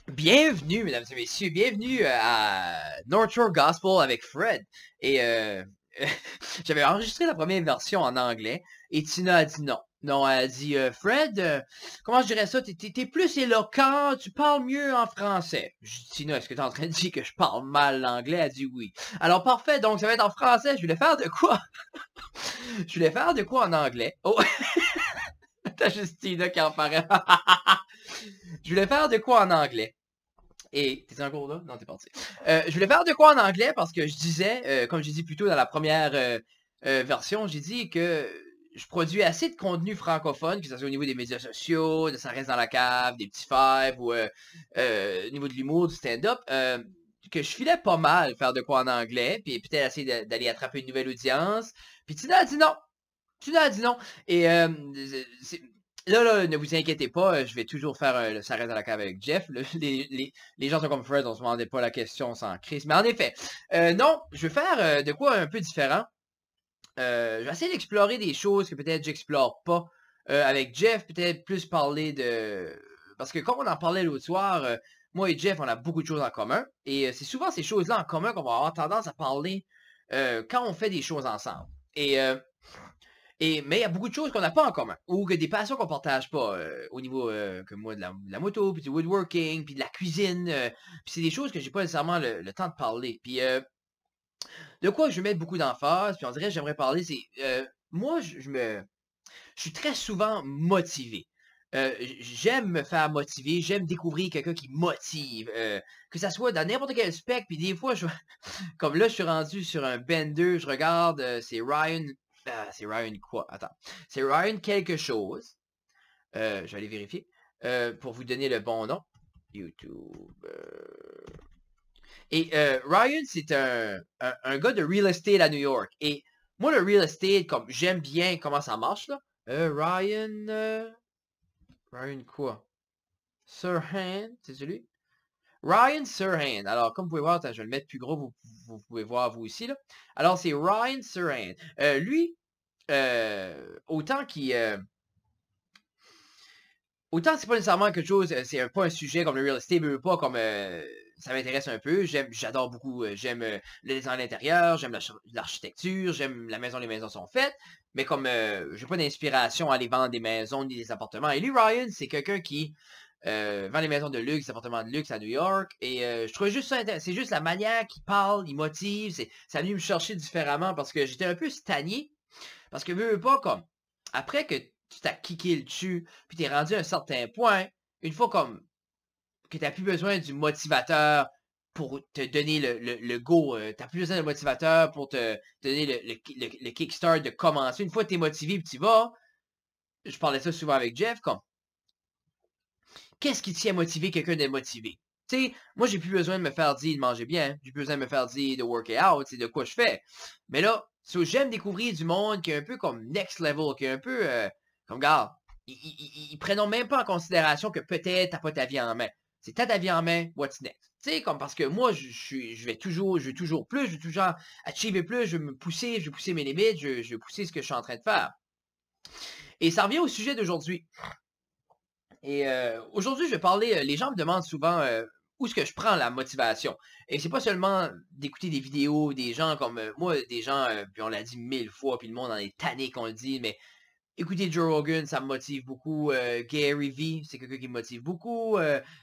Bienvenue, mesdames et messieurs, bienvenue à North Shore Gospel avec Fred. Et j'avais enregistré la première version en anglais et Tina a dit non. Non, elle a dit Fred, comment je dirais ça, t'es plus éloquent, tu parles mieux en français. Je dis Tina, est-ce que t'es en train de dire que je parle mal l'anglais? Elle a dit oui. Alors parfait, donc ça va être en français, je voulais faire de quoi? Je voulais faire de quoi en anglais? Oh, t'as juste Tina qui en paraît. Je voulais faire de quoi en anglais? Et t'es encore là? Non, t'es parti. Je voulais faire de quoi en anglais parce que je disais, comme j'ai dit plus tôt dans la première version, j'ai dit que je produis assez de contenu francophone, que ce soit au niveau des médias sociaux, de Ça reste dans la cave, des petits fives ou au niveau de l'humour, du stand-up, que je filais pas mal faire de quoi en anglais, puis peut-être essayer d'aller attraper une nouvelle audience. Puis Tina a dit non. Tina a dit non. Et là, ne vous inquiétez pas, je vais toujours faire le Ça reste à la cave avec Jeff. Les gens sont comme Fred, on se demandait pas la question sans crise. Mais en effet, non, je vais faire de quoi un peu différent. Je vais essayer d'explorer des choses que peut-être j'explore pas avec Jeff. Peut-être plus parler de... Parce que comme on en parlait l'autre soir, moi et Jeff, on a beaucoup de choses en commun. Et c'est souvent ces choses-là en commun qu'on va avoir tendance à parler quand on fait des choses ensemble. Mais il y a beaucoup de choses qu'on n'a pas en commun, ou que des passions qu'on partage pas, au niveau, comme moi, de la moto, puis du woodworking, puis de la cuisine, puis c'est des choses que j'ai pas nécessairement le temps de parler. Puis, de quoi je vais mettre beaucoup d'emphase, puis on dirait que j'aimerais parler, c'est, moi, je suis très souvent motivé. J'aime me faire motiver, j'aime découvrir quelqu'un qui motive, que ça soit dans n'importe quel spec, puis des fois, comme là, je suis rendu sur un Bender, je regarde, c'est Ryan quoi? Attends. C'est Ryan quelque chose. Je vais aller vérifier. Pour vous donner le bon nom. YouTube. Et Ryan, c'est un gars de real estate à New York. Et moi, le real estate, comme j'aime bien comment ça marche, là. Ryan quoi? Surhan, c'est celui? Ryan Surhan. Alors, comme vous pouvez voir, attends, je vais le mettre plus gros, vous pouvez voir vous aussi, là. Alors, c'est Ryan Surhan. Lui, autant autant c'est pas nécessairement quelque chose, c'est pas un sujet comme le real estate, mais pas comme ça m'intéresse un peu. J'adore beaucoup, j'aime le design intérieur, j'aime l'architecture, j'aime la maison, les maisons sont faites, mais comme j'ai pas d'inspiration à aller vendre des maisons ni des appartements. Et lui, Ryan, c'est quelqu'un qui vend des maisons de luxe, des appartements de luxe à New York. Et je trouvais juste ça intéressant. C'est juste la manière qu'il parle, il motive. Ça a venu me chercher différemment parce que j'étais un peu stagné. Parce que veux pas comme. Après que tu t'as kické le dessus, puis t'es rendu à un certain point, une fois comme que t'as plus besoin du motivateur pour te donner le go, t'as plus besoin de motivateur pour te donner le kickstart de commencer. Une fois que t'es motivé puis tu vas, je parlais ça souvent avec Jeff, comme qu'est-ce qui tient à motiver quelqu'un d'être motivé? Tu sais, moi, j'ai plus besoin de me faire dire de manger bien. J'ai plus besoin de me faire dire de worker out, c'est de quoi je fais. Mais là, j'aime découvrir du monde qui est un peu comme next level, qui est un peu comme, regarde, ils prennent même pas en considération que peut-être t'as pas ta vie en main. C'est t'as ta vie en main, what's next? Tu sais, comme parce que moi, je veux toujours plus, je veux toujours achiever plus, je veux me pousser, je veux pousser mes limites, je veux pousser ce que je suis en train de faire. Et ça revient au sujet d'aujourd'hui. Et aujourd'hui, je vais parler, les gens me demandent souvent où est-ce que je prends la motivation. Et c'est pas seulement d'écouter des vidéos des gens comme moi, des gens, puis on l'a dit 1000 fois, puis le monde en est tanné qu'on le dit, mais écouter Joe Rogan, ça me motive beaucoup. Gary Vee, c'est quelqu'un qui me motive beaucoup.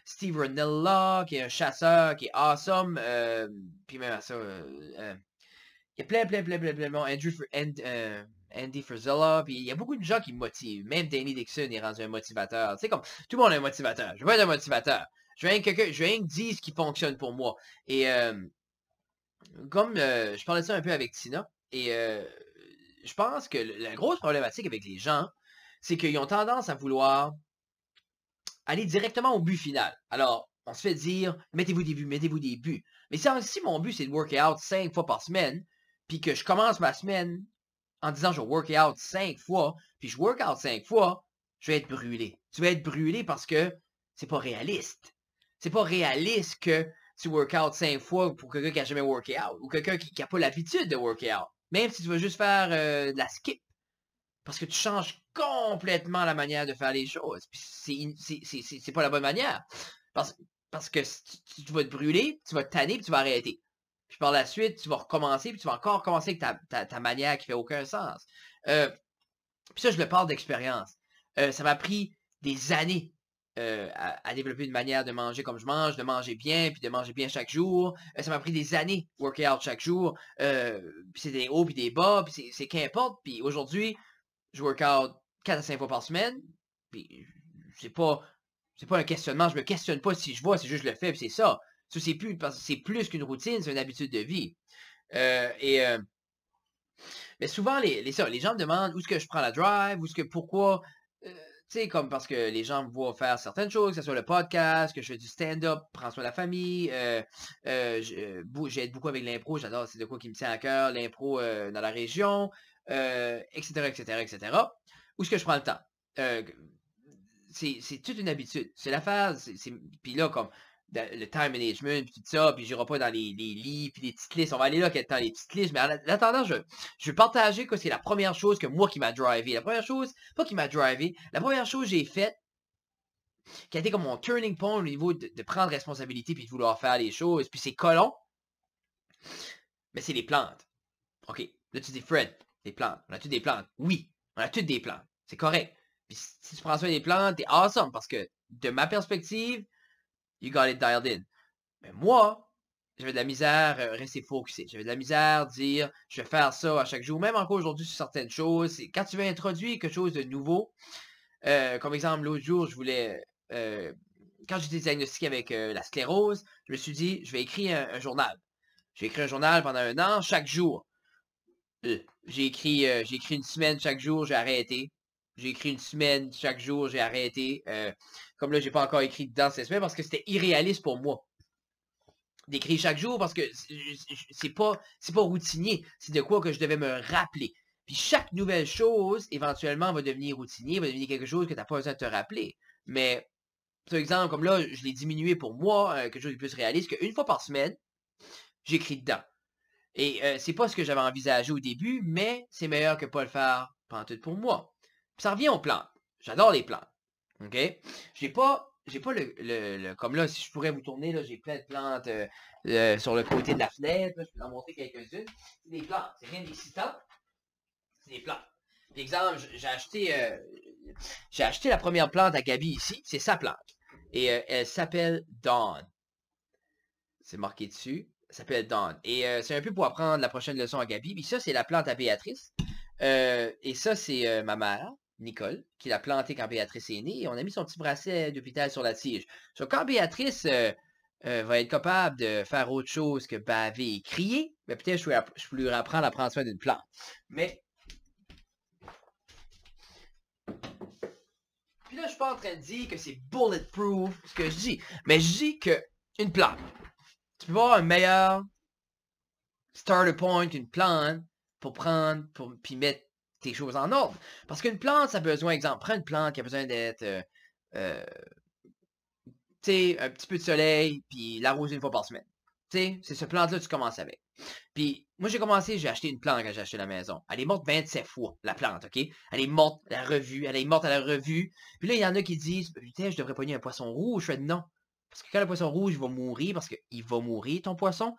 Steve Rinella, qui est un chasseur, qui est awesome. Puis même à ça, il y a plein de monde. Andy Frisella, puis il y a beaucoup de gens qui me motivent. Même Danny Dixon est rendu un motivateur. Tu sais, comme tout le monde est un motivateur. Je veux être un motivateur. Je veux rien que dire ce qui fonctionne pour moi. Et comme je parlais de ça un peu avec Tina, et je pense que la grosse problématique avec les gens, c'est qu'ils ont tendance à vouloir aller directement au but final. Alors, on se fait dire, mettez-vous des buts, mettez-vous des buts. Mais si mon but, c'est de work out 5 fois par semaine, puis que je commence ma semaine en disant je vais work out 5 fois, puis je work out 5 fois, je vais être brûlé. Tu vas être brûlé parce que c'est pas réaliste. C'est pas réaliste que tu work out 5 fois pour quelqu'un qui a jamais worké out, ou quelqu'un qui a pas l'habitude de work out. Même si tu veux juste faire de la skip. Parce que tu changes complètement la manière de faire les choses. Puis c'est pas la bonne manière. Parce, parce que tu vas te brûler, tu vas te tanner, puis tu vas arrêter. Puis par la suite, tu vas recommencer, puis tu vas encore recommencer avec ta manière qui fait aucun sens. Puis ça, je le parle d'expérience. Ça m'a pris des années à développer une manière de manger comme je mange, de manger bien, puis de manger bien chaque jour. Ça m'a pris des années, workout chaque jour. Puis c'est des hauts, puis des bas, puis c'est qu'importe. Puis aujourd'hui, je workout 4 à 5 fois par semaine. Puis c'est pas, c'est pas un questionnement. Je me questionne pas si je vois, c'est juste je le fais, puis c'est ça. Ça, c'est plus qu'une routine, c'est une habitude de vie. Mais souvent, les gens me demandent où est-ce que je prends la drive, où est-ce que, pourquoi, tu sais, comme parce que les gens me voient faire certaines choses, que ce soit le podcast, que je fais du stand-up, prends soin de la famille, j'aide beaucoup avec l'impro, j'adore, c'est de quoi qui me tient à cœur, l'impro dans la région, etc., etc., etc. Où est-ce que je prends le temps? Euh, c'est toute une habitude. C'est l'affaire, puis là, comme le time management, puis tout ça, puis j'irai pas dans les lits, puis les petites listes. On va aller là dans les petites listes, mais en attendant, je vais partager que c'est la première chose que moi qui m'a drivé. La première chose, pas qui m'a drivé, la première chose que j'ai faite, qui a été comme mon turning point au niveau de prendre responsabilité puis de vouloir faire les choses, puis c'est colon, mais c'est les plantes. OK, là tu dis Fred, les plantes. On a toutes des plantes. Oui, on a toutes des plantes. C'est correct. Puis si tu prends soin des plantes, t'es awesome parce que de ma perspective, you got it dialed in. Mais moi, j'avais de la misère à rester focusé. J'avais de la misère à dire, je vais faire ça à chaque jour. Même encore aujourd'hui sur certaines choses. Quand tu veux introduire quelque chose de nouveau, comme exemple, l'autre jour, je voulais... quand j'étais diagnostiqué avec la sclérose, je me suis dit, je vais écrire un journal. J'ai écrit un journal pendant 1 an, chaque jour. J'ai écrit une semaine chaque jour, j'ai arrêté. J'ai écrit une semaine chaque jour, j'ai arrêté. Comme là, j'ai pas encore écrit dedans cette semaine parce que c'était irréaliste pour moi d'écrire chaque jour parce que c'est pas routinier. C'est de quoi que je devais me rappeler. Puis chaque nouvelle chose, éventuellement, va devenir routinier, va devenir quelque chose que tu n'as pas besoin de te rappeler. Mais, par exemple, comme là, je l'ai diminué pour moi, quelque chose de plus réaliste, qu'une fois par semaine, j'écris dedans. Et c'est pas ce que j'avais envisagé au début, mais c'est meilleur que pas le faire pantoute pour moi. Puis ça revient aux plantes. J'adore les plantes. OK? J'ai pas comme là, si je pourrais vous tourner, là, j'ai plein de plantes sur le côté de la fenêtre. Là, je peux en montrer quelques-unes. C'est des plantes. C'est rien d'excitant. C'est des plantes. Par exemple, j'ai acheté la première plante à Gabi ici. C'est sa plante. Et elle s'appelle Dawn. C'est marqué dessus. Elle s'appelle Dawn. Et c'est un peu pour apprendre la prochaine leçon à Gabi. Puis ça, c'est la plante à Béatrice. Et ça, c'est ma mère, Nicole, qui l'a planté quand Béatrice est née. Et on a mis son petit bracelet d'hôpital sur la tige. Donc, quand Béatrice va être capable de faire autre chose que baver et crier, ben, peut-être je peux lui apprendre à prendre soin d'une plante. Mais, puis là, je suis pas en train de dire que c'est bulletproof, ce que je dis. Mais je dis que une plante, tu peux avoir un meilleur starter point, une plante, pour prendre, puis mettre tes choses en ordre. Parce qu'une plante, ça a besoin, exemple, prends une plante qui a besoin d'être, tu sais, un petit peu de soleil, puis l'arroser 1 fois par semaine. Tu sais, c'est ce plante-là que tu commences avec. Puis, moi, j'ai acheté une plante quand j'ai acheté la maison. Elle est morte 27 fois, la plante, OK? Elle est morte à la revue, elle est morte à la revue. Puis là, il y en a qui disent, putain, je devrais pogner un poisson rouge. Je fais non. Parce que quand le poisson rouge va mourir, parce qu'il va mourir, ton poisson,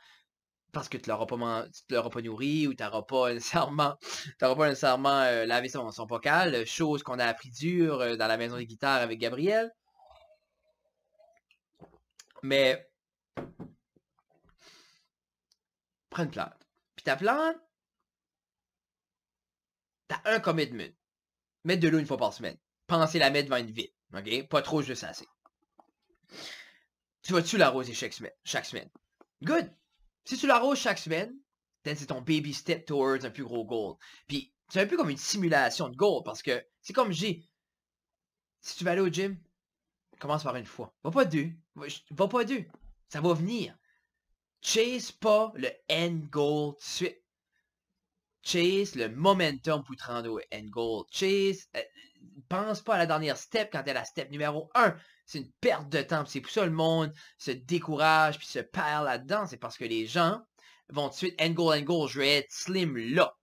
parce que tu l'auras pas nourri ou t'auras pas nécessairement lavé son bocal, chose qu'on a appris dur dans la maison des guitares avec Gabriel. Mais prends une plante. Puis ta plante, t'as un commitment. Mettre de l'eau 1 fois par semaine. Pensez la mettre devant une vitre. OK? Pas trop, juste assez. Tu vas-tu l'arroser chaque semaine? Good! Si tu l'arroses chaque semaine, c'est ton baby step towards un plus gros goal. Puis, c'est un peu comme une simulation de goal, parce que c'est comme j'ai. Si tu vas aller au gym, commence par une fois. Va pas deux. Va pas deux. Ça va venir. Chase pas le end goal tout de suite. Chase le momentum pour te rendre au end goal. Chase, pense pas à la dernière step quand t'es à la step numéro 1. C'est une perte de temps. C'est pour ça que le monde se décourage puis se perd là-dedans. C'est parce que les gens vont tout de suite end goal, je vais être slim là.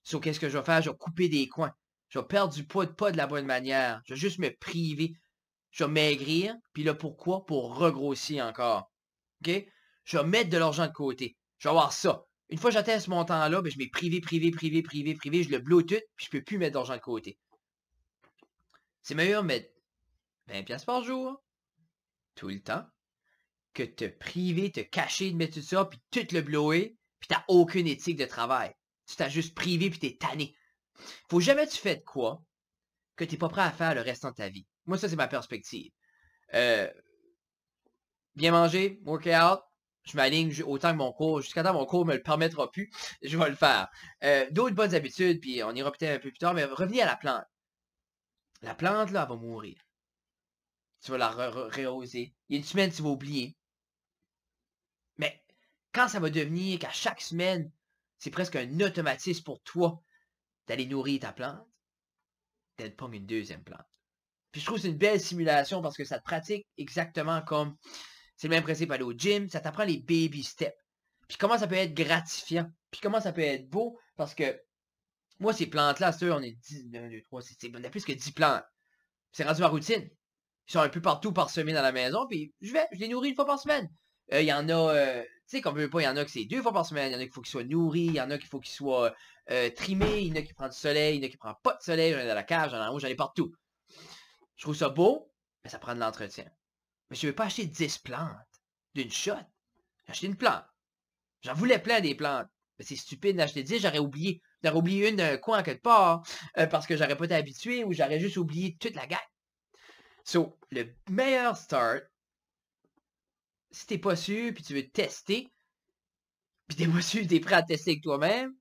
So, qu'est-ce que je vais faire? Je vais couper des coins. Je vais perdre du poids pas de la bonne manière. Je vais juste me priver. Je vais maigrir. Puis là, pourquoi? Pour regrossir encore. OK? Je vais mettre de l'argent de côté. Je vais avoir ça. Une fois que j'atteins ce montant-là, ben, je m'ai privé, je le blow tout, puis je peux plus mettre d'argent de côté. C'est meilleur mettre 20$ par jour, tout le temps, que te priver, te cacher de mettre tout ça, puis tout le blower, puis t'as aucune éthique de travail. Tu t'as juste privé, puis t'es tanné. Faut jamais tu fais de quoi que t'es pas prêt à faire le restant de ta vie. Moi, ça, c'est ma perspective. Bien manger, workout, je m'aligne autant que mon cours, jusqu'à temps mon cours me le permettra plus, je vais le faire. D'autres bonnes habitudes, puis on ira peut-être un peu plus tard, mais revenez à la plante. La plante, là, elle va mourir. Tu vas la rehausser. Il y a une semaine, tu vas oublier. Mais quand ça va devenir qu'à chaque semaine, c'est presque un automatisme pour toi d'aller nourrir ta plante, t'as pas une deuxième plante. Puis je trouve que c'est une belle simulation parce que ça te pratique exactement comme... C'est le même principe aller au gym, ça t'apprend les baby steps. Puis comment ça peut être gratifiant. Puis comment ça peut être beau, parce que moi, ces plantes-là, c'est on est 10, 1, 2, 3, on a plus que 10 plantes. C'est rendu ma routine. Ils sont un peu partout parsemés dans la maison, puis je les nourris une fois par semaine. Il y en a, tu sais, comme on veut pas, il y en a que c'est 2 fois par semaine, il y en a qu'il faut qu'ils soient nourris, il y en a qu'il faut qu'ils soient trimés, il y en a qui prennent du soleil, il y en a qui prennent pas de soleil, j'en ai dans la cage, j'en ai en haut, j'en ai partout. Je trouve ça beau, mais ça prend de l'entretien. Mais je ne veux pas acheter 10 plantes d'une shot. J'ai acheté une plante. J'en voulais plein des plantes. Mais c'est stupide d'acheter 10, j'aurais oublié. J'aurais oublié une d'un coin quelque part parce que j'aurais pas été habitué ou j'aurais juste oublié toute la gang. So, le meilleur start, si t'es pas sûr puis tu veux tester, puis t'es pas sûr, t'es prêt à tester avec toi-même,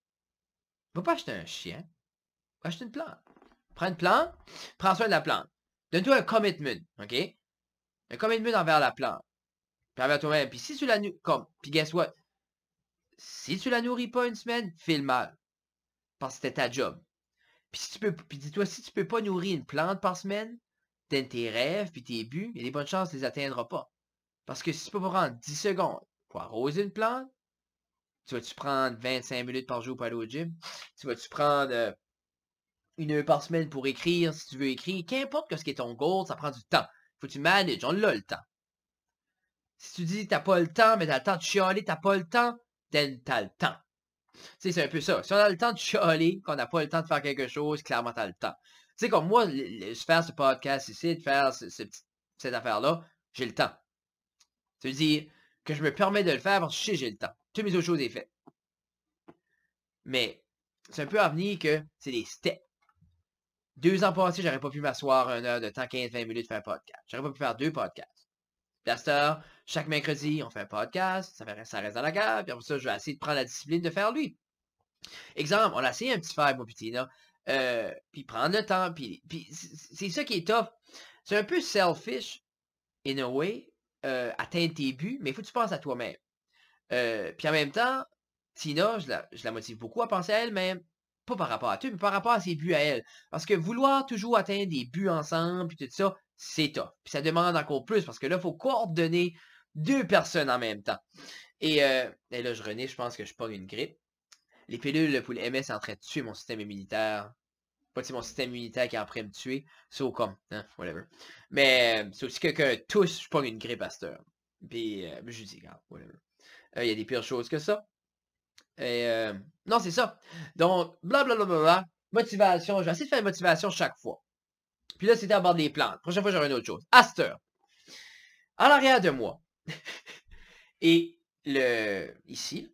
va pas acheter un chien. Va acheter une plante. Prends une plante, prends soin de la plante. Donne-toi un commitment, OK? Un commitment envers la plante. Puis envers toi-même. Puis si tu la nourris, puis guess what? Si tu la nourris pas une semaine, file mal. Parce que c'était ta job. Puis si tu peux, puis dis-toi, si tu peux pas nourrir une plante par semaine, tes rêves puis tes buts, il y a des bonnes chances que tu les atteindras pas. Parce que si tu peux pas prendre 10 secondes pour arroser une plante, tu vas-tu prendre 25 minutes par jour pour aller au gym? Tu vas-tu prendre 1 heure par semaine pour écrire si tu veux écrire? Qu'importe ce qui est ton goal, ça prend du temps. Faut que tu manages, on l'a le temps. Si tu dis t'as pas le temps, mais t'as le temps de chialer, t'as pas le temps, t'as le temps. Tu sais, c'est un peu ça. Si on a le temps de chialer, qu'on n'a pas le temps de faire quelque chose, clairement t'as le temps. Tu sais, comme moi, faire ce podcast ici, de faire cette affaire-là, j'ai le temps. Ça veut dire que je me permets de le faire parce que je sais que j'ai le temps. Toutes mes autres choses sont faites. Mais c'est un peu à venir que c'est des steps. 2 ans passés, j'aurais pas pu m'asseoir 1 heure de temps, 15-20 minutes, faire un podcast. J'aurais pas pu faire 2 podcasts. Pasteur, chaque mercredi, on fait un podcast, ça reste dans la cave, puis après ça, je vais essayer de prendre la discipline de faire lui. Exemple, on a essayé un petit faire, moi, puis Tina, puis prendre le temps, puis c'est ça qui est tough. C'est un peu selfish, in a way, atteindre tes buts, mais il faut que tu penses à toi-même. Puis en même temps, Tina, je la motive beaucoup à penser à elle-même. Pas par rapport à toi, mais par rapport à ses buts à elle. Parce que vouloir toujours atteindre des buts ensemble, puis tout ça, c'est tough. Puis ça demande encore plus, parce que là, il faut coordonner 2 personnes en même temps. Et là, je pense que je pogne une grippe. Les pilules pour les MS sont en train de tuer mon système immunitaire. Pas mon système immunitaire qui est en train de me tuer. So comme, hein, whatever. Mais, si quelqu'un tousse, je pogne une grippe à cette heure. Puis, je dis, regarde, whatever. Il y a des pires choses que ça. Et non, c'est ça. Donc, blablabla, motivation. Je vais essayer de faire une motivation chaque fois. Puis là, c'était à bord des plantes. Prochaine fois, j'aurai une autre chose. Aster. En arrière de moi. Et ici,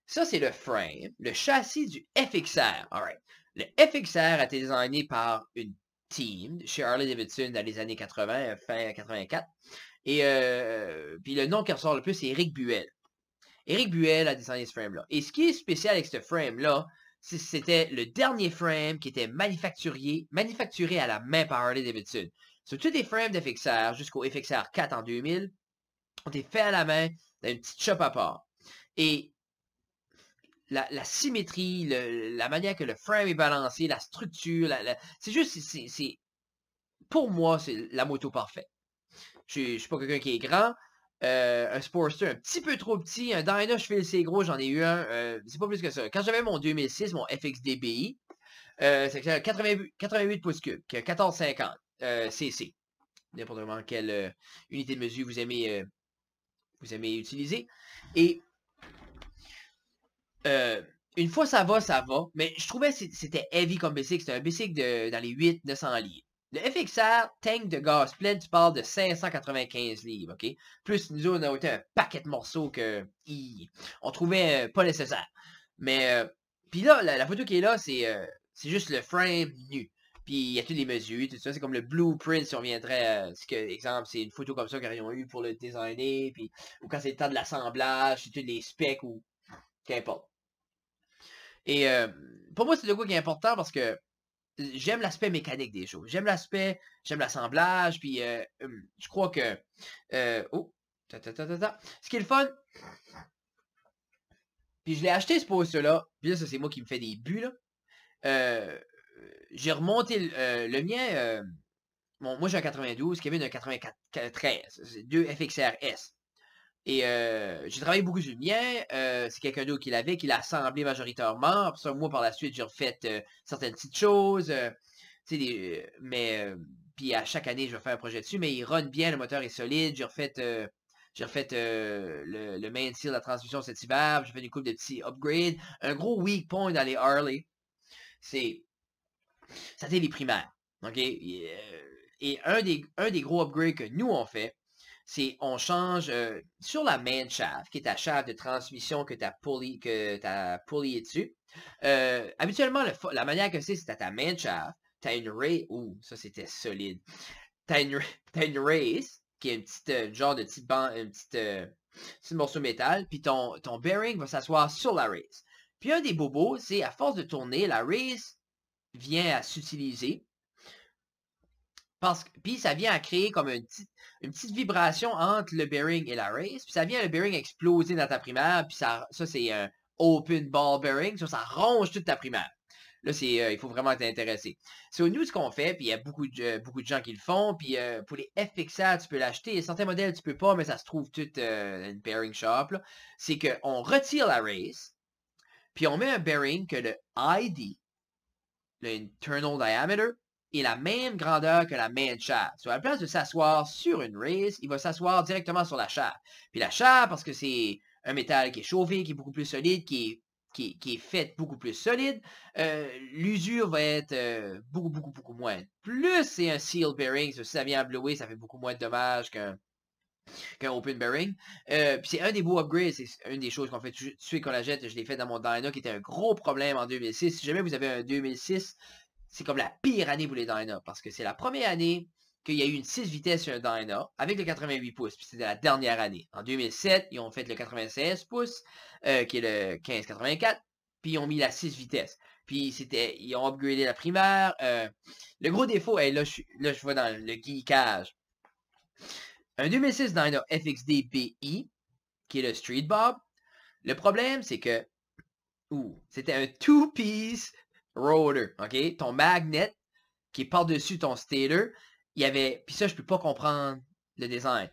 ça, c'est le frame, le châssis du FXR. Alright. Le FXR a été designé par une team chez Harley-Davidson dans les années 80, fin 84. Et puis le nom qui ressort le plus, c'est Eric Buell. Eric Buell a designé ce frame-là. Et ce qui est spécial avec ce frame-là, c'était le dernier frame qui était manufacturé à la main par Harley-Davidson. Sur tous les frames d'FXR, jusqu'au FXR 4 en 2000, ont été faits à la main dans une petite shop à part. Et la symétrie, la manière que le frame est balancé, la structure, c'est juste, pour moi, c'est la moto parfaite. Je suis pas quelqu'un qui est grand, un Sportster un petit peu trop petit, un Dyna, je fais c'est gros, j'en ai eu un, c'est pas plus que ça. Quand j'avais mon 2006, mon FXDBI, c'est 88 pouces cubes, 1450 cc. N'importe quelle unité de mesure vous aimez utiliser. Et une fois ça va, mais je trouvais que c'était heavy comme bicycle, c'était un bicycle dans les 800-900 livres. Le FXR, tank de gaz plein, tu parles de 595 livres, ok? Plus nous autres, on a eu un paquet de morceaux on trouvait pas nécessaire. Mais, puis là, la photo qui est là, c'est juste le frame nu. Puis il y a toutes les mesures, tout ça. C'est comme le blueprint, si on viendrait, exemple, c'est une photo comme ça qu'ils ont eu pour le designer, puis, ou quand c'est le temps de l'assemblage, c'est tous les specs, ou qu'importe. Et pour moi, c'est de quoi qui est important parce que j'aime l'aspect mécanique des choses. J'aime l'assemblage, puis je crois que... Ce qui est le fun, puis je l'ai acheté ce poster-là, puis là, ça c'est moi qui me fais des buts, là. J'ai remonté le mien, moi j'ai un 92, Kevin a un 93, c'est deux FXRS. Et j'ai travaillé beaucoup sur le mien, c'est quelqu'un d'autre qui l'avait, qui l'a assemblé majoritairement. Pour ça, moi, par la suite, j'ai refait certaines petites choses. Puis à chaque année, je vais faire un projet dessus, mais il run bien, le moteur est solide. J'ai refait le main seal, la transmission cet hiver. J'ai fait une couple de petits upgrades. Un gros weak point dans les Harley, ça a été les primaires. OK? Et un des gros upgrades que nous, on fait, c'est on change sur la main shaft, qui est ta shaft de transmission que tu as pulley dessus. Habituellement, la manière que c'est à ta main shaft, tu as une race. Ouh, ça c'était solide. Tu as une race, qui est une petite genre de petite bande, petit morceau de métal, puis ton bearing va s'asseoir sur la race. Puis un des bobos, c'est à force de tourner, la race vient à s'utiliser. Puis ça vient à créer comme une petite vibration entre le bearing et la race. Puis ça vient le bearing exploser dans ta primaire. Puis ça c'est un open ball bearing. Ça ronge toute ta primaire. Là, il faut vraiment être intéressé. C'est nous ce qu'on fait. Puis il y a beaucoup de gens qui le font. Puis pour les FXR, tu peux l'acheter. Certains modèles, tu peux pas, mais ça se trouve tout une bearing shop. C'est qu'on retire la race. Puis on met un bearing que le ID, le internal diameter, est la même grandeur que la main shaft. So, à la place de s'asseoir sur une race, il va s'asseoir directement sur la shaft. Puis la shaft, parce que c'est un métal qui est chauffé, qui est beaucoup plus solide, qui est fait beaucoup plus solide, l'usure va être beaucoup moins. Plus c'est un seal bearing, si ça vient à blower, ça fait beaucoup moins de dommages qu'un open bearing. Puis c'est un des beaux upgrades, c'est une des choses qu'on fait tuer qu'on la jette. Je l'ai fait dans mon Dyna, qui était un gros problème en 2006. Si jamais vous avez un 2006, c'est comme la pire année pour les Dyna, parce que c'est la première année qu'il y a eu une 6 vitesses sur un Dyna, avec le 88 pouces, puis c'était la dernière année. En 2007, ils ont fait le 96 pouces, qui est le 1584, puis ils ont mis la 6 vitesses. Puis ils ont upgradé la primaire. Le gros défaut, là je vois dans le geekage. Un 2006 Dyna FXD BI, qui est le Street Bob. Le problème, c'est que c'était un two-piece rotor, ok? Ton magnet qui est par-dessus ton stator, il y avait, puis ça, je peux pas comprendre le design.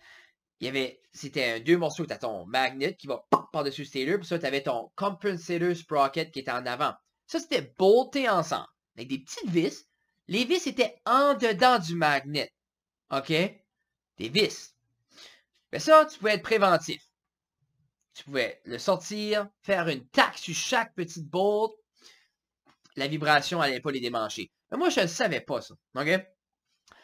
C'était deux morceaux, tu as ton magnet qui va par-dessus le stator, puis ça, tu avais ton compensator sprocket qui était en avant. Ça, c'était bolté ensemble, avec des petites vis. Les vis étaient en dedans du magnet, ok? Des vis. Mais ça, tu pouvais être préventif. Tu pouvais le sortir, faire une taque sur chaque petite bolt. La vibration n'allait pas les démancher. Mais moi, je ne savais pas ça. OK?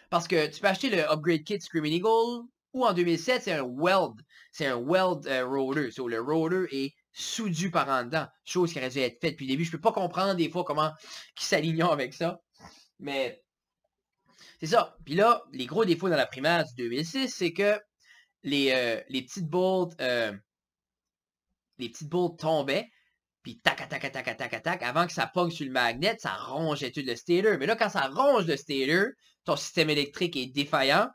Parce que tu peux acheter le Upgrade Kit Screaming Eagle, ou en 2007, c'est un weld. C'est un weld roller. So, le roller est soudu par en dedans. Chose qui aurait dû être faite depuis le début. Je peux pas comprendre des fois comment ils s'alignent avec ça. Mais c'est ça. Puis là, les gros défauts dans la primaire du 2006, c'est que les petites bolts tombaient. Puis tac, avant que ça pogne sur le magnet, ça rongeait tout le stator. Mais là, quand ça ronge le stator, ton système électrique est défaillant.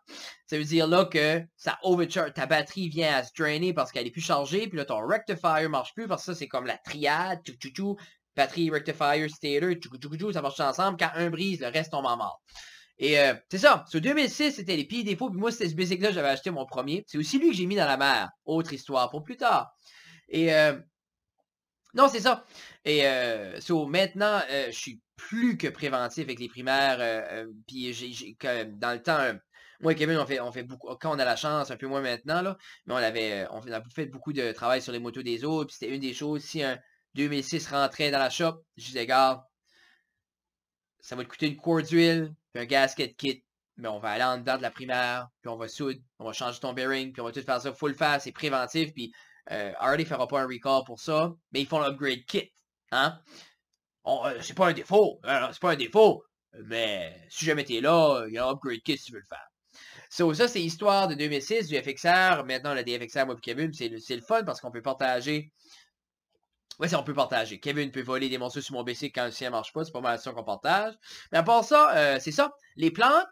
Ça veut dire là que ça overcharge, ta batterie vient à se drainer parce qu'elle est plus chargée. Puis là, ton rectifier marche plus parce que ça, c'est comme la triade. Batterie, rectifier, stator, ça marche ensemble. Quand un brise, le reste tombe en mort. Et c'est ça. Sur 2006, c'était les pieds défauts. Puis moi, c'était ce basic-là, j'avais acheté mon premier. C'est aussi lui que j'ai mis dans la mer. Autre histoire pour plus tard. Et non, c'est ça. Et maintenant, je suis plus que préventif avec les primaires. Puis dans le temps, moi et Kevin, on fait beaucoup. Quand on a la chance, un peu moins maintenant, là, mais on a fait beaucoup de travail sur les motos des autres. Puis c'était une des choses. Si un 2006 rentrait dans la shop, je disais, gars, ça va te coûter une cour d'huile, puis un gasket kit. Mais on va aller en dedans de la primaire, puis on va soudre, on va changer ton bearing, puis on va tout faire ça full fast, c'est préventif, puis Harley fera pas un recall pour ça, mais ils font l'upgrade kit. Hein? C'est pas un défaut, c'est pas un défaut, mais si jamais t'es là, il y a un upgrade kit si tu veux le faire. So, ça, c'est l'histoire de 2006, du FXR. Maintenant, on a des FXR, moi et Kevin, c'est le fun parce qu'on peut partager. Ouais, ça, on peut partager. Kevin peut voler des morceaux sur mon BC quand le sien marche pas. C'est pas mal ça qu'on partage. Mais à part ça, c'est ça. Les plantes,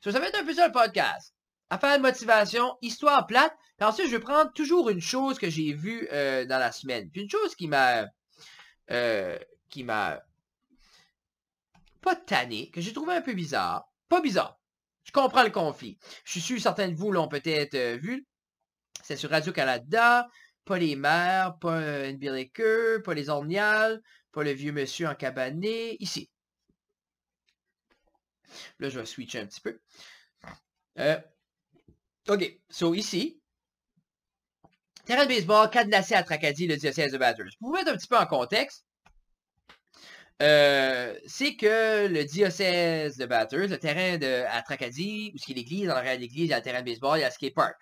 ça va être un peu ça le podcast. Affaire de motivation, histoire plate. Puis ensuite, je vais prendre toujours une chose que j'ai vue dans la semaine. Puis une chose qui m'a pas tanné, que j'ai trouvé un peu bizarre. Pas bizarre. Je comprends le conflit. Je suis sûr certains de vous l'ont peut-être vu. C'est sur Radio-Canada. Pas les mères, pas NBA Laker, pas les Orniales, pas le vieux monsieur en cabané. Ici. Là, je vais switcher un petit peu. OK. So, ici, terrain de baseball cadenassé à Tracadie, le diocèse de Bathurst. Pour vous mettre un petit peu en contexte, c'est que le diocèse de Bathurst, le terrain à Tracadie, où est l'église, dans l'arrière de l'église, il y a le terrain de baseball, il y a le skatepark.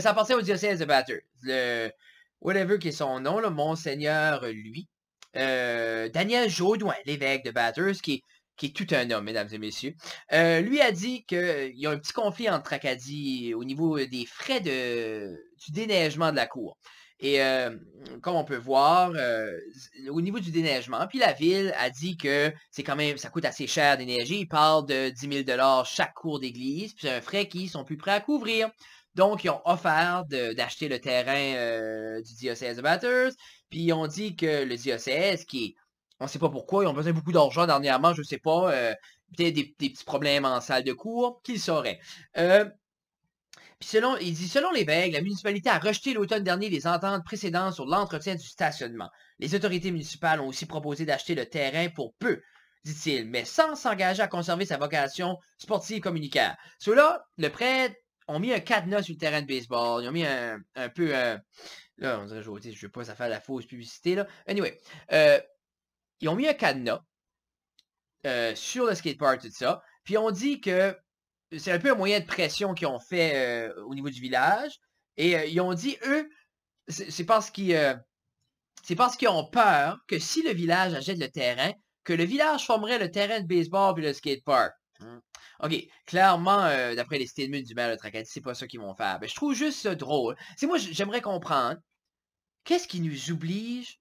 Ça appartient au diocèse de Bathurst. Le whatever qui est son nom, le Monseigneur, lui. Daniel Jaudoin, l'évêque de Bathurst, qui est tout un homme, mesdames et messieurs. Lui a dit qu'il y a un petit conflit entre Tracadie au niveau des frais du déneigement de la cour. Et comme on peut voir, au niveau du déneigement, puis la ville a dit que c'est quand même, ça coûte assez cher d'énergie. Il parle de 10 000 chaque cour d'église, puis c'est un frais qu'ils sont plus prêts à couvrir. Donc, ils ont offert d'acheter le terrain du diocèse de Bathurst, puis ils ont dit que le diocèse, on ne sait pas pourquoi, ils ont besoin de beaucoup d'argent dernièrement, je ne sais pas, peut-être des petits problèmes en salle de cours, qu'ils sauraient. Puis selon l'évêque, la municipalité a rejeté l'automne dernier les ententes précédentes sur l'entretien du stationnement. Les autorités municipales ont aussi proposé d'acheter le terrain pour peu, dit-il, mais sans s'engager à conserver sa vocation sportive communicaire. Ceux-là, le prêtre, ont mis un cadenas sur le terrain de baseball. Ils ont mis un peu... là, on dirait, je ne veux pas ça faire la fausse publicité, là. Anyway, ils ont mis un cadenas sur le skatepark, tout ça. Puis on dit que c'est un peu un moyen de pression qu'ils ont fait au niveau du village. Et ils ont dit, eux, c'est parce qu'ils ont peur que si le village achète le terrain, que le village formerait le terrain de baseball puis le skatepark. OK, clairement, d'après les statements du maire de Tracadie, c'est pas ça qu'ils vont faire. Ben, je trouve juste ça drôle. C'est moi, j'aimerais comprendre, qu'est-ce qui nous oblige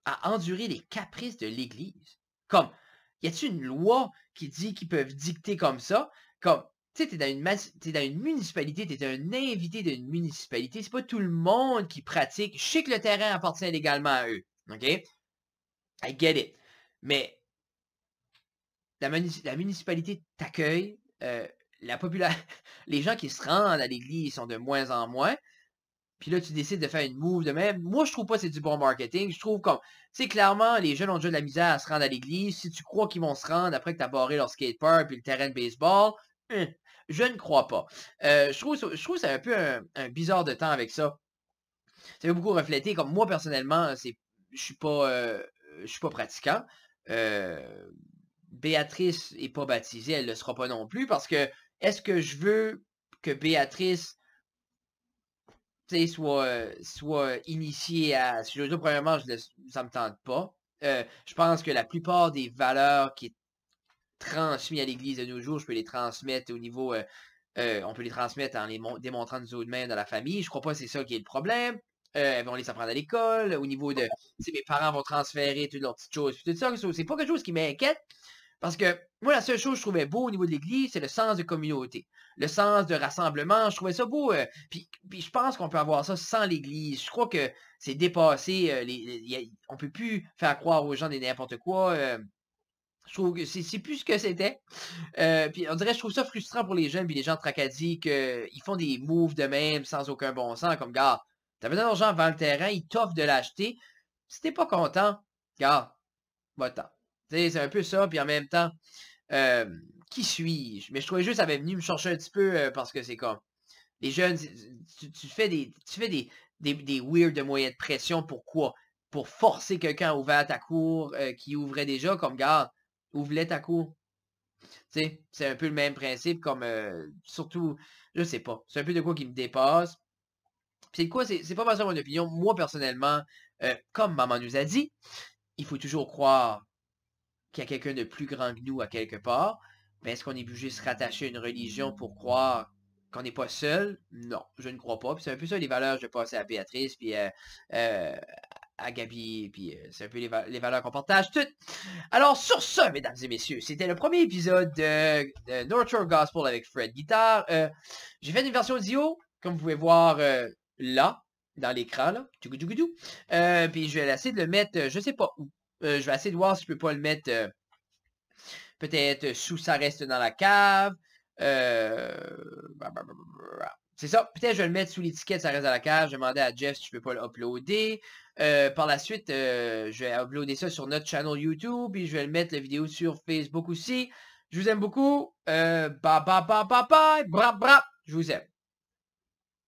à endurer les caprices de l'Église? Comme, y a-t-il une loi qui dit qu'ils peuvent dicter comme ça? Comme, tu sais, t'es dans une municipalité, t'es un invité d'une municipalité, c'est pas tout le monde qui pratique. Je sais que le terrain appartient légalement à eux, OK? I get it. Mais la municipalité t'accueille, les gens qui se rendent à l'église sont de moins en moins. Puis là, tu décides de faire une move de même. Moi, je trouve pas que c'est du bon marketing. Je trouve comme, tu sais, clairement, les jeunes ont déjà de la misère à se rendre à l'église. Si tu crois qu'ils vont se rendre après que tu as barré leur skatepark puis le terrain de baseball, je ne crois pas. Je trouve que c'est un peu un bizarre de temps avec ça. Ça veut beaucoup refléter. Comme moi, personnellement, je suis pas pratiquant. Béatrice est pas baptisée, elle ne le sera pas non plus, parce que est-ce que je veux que Béatrice soit initiée à ce jeu? Premièrement, ça me tente pas. Je pense que la plupart des valeurs qui est transmises à l'Église de nos jours, je peux les transmettre au niveau... on peut les transmettre en les démontrant nous autres mêmes dans la famille. Je crois pas que c'est ça qui est le problème. Elles vont les apprendre à l'école. Au niveau de... mes parents vont transférer toutes leurs petites choses. Tout ça, c'est pas quelque chose qui m'inquiète. Parce que moi, la seule chose que je trouvais beau au niveau de l'Église, c'est le sens de communauté. Le sens de rassemblement. Je trouvais ça beau. Puis je pense qu'on peut avoir ça sans l'Église. Je crois que c'est dépassé. On peut plus faire croire aux gens des n'importe quoi. Je trouve que c'est plus ce que c'était. Puis on dirait, je trouve ça frustrant pour les jeunes puis les gens de Tracadie qu'ils font des moves de même sans aucun bon sens, comme, gars, t'as besoin d'argent avant le terrain, ils t'offrent de l'acheter. Si t'es pas content, gars, va-t'en. Tu sais, c'est un peu ça, puis en même temps, euh, qui suis-je? Mais je trouvais juste, ça avait venu me chercher un petit peu parce que c'est comme, les jeunes, tu fais des weird de moyens de pression. Pourquoi? Pour forcer quelqu'un à ouvrir ta cour qui ouvrait déjà, comme, gars, ouvre ta cour. Tu sais, c'est un peu le même principe comme, surtout, je sais pas, c'est un peu de quoi qui me dépasse. Puis c'est de quoi, c'est pas forcément mon opinion. Moi, personnellement, comme maman nous a dit, il faut toujours croire qu'il y a quelqu'un de plus grand que nous à quelque part. Mais est-ce qu'on est obligé de se rattacher à une religion pour croire qu'on n'est pas seul? Non, je ne crois pas. Puis c'est un peu ça les valeurs que je passais à Béatrice, puis euh, à Gabi, puis c'est un peu les valeurs qu'on partage toutes. Alors sur ce, mesdames et messieurs, c'était le premier épisode de North Shore Gospel avec Fred Guitar. J'ai fait une version audio, comme vous pouvez voir là, dans l'écran, là. Puis je vais essayer de le mettre, je sais pas où. Je vais essayer de voir si je peux pas le mettre peut-être sous ça reste dans la cave. C'est ça. Peut-être je vais le mettre sous l'étiquette ça reste dans la cave. Je vais demander à Jeff si je peux pas l'uploader. Par la suite, je vais uploader ça sur notre channel YouTube et je vais le mettre la vidéo sur Facebook aussi. Je vous aime beaucoup. Bye bye bye bye bye. Bra bra. Je vous aime.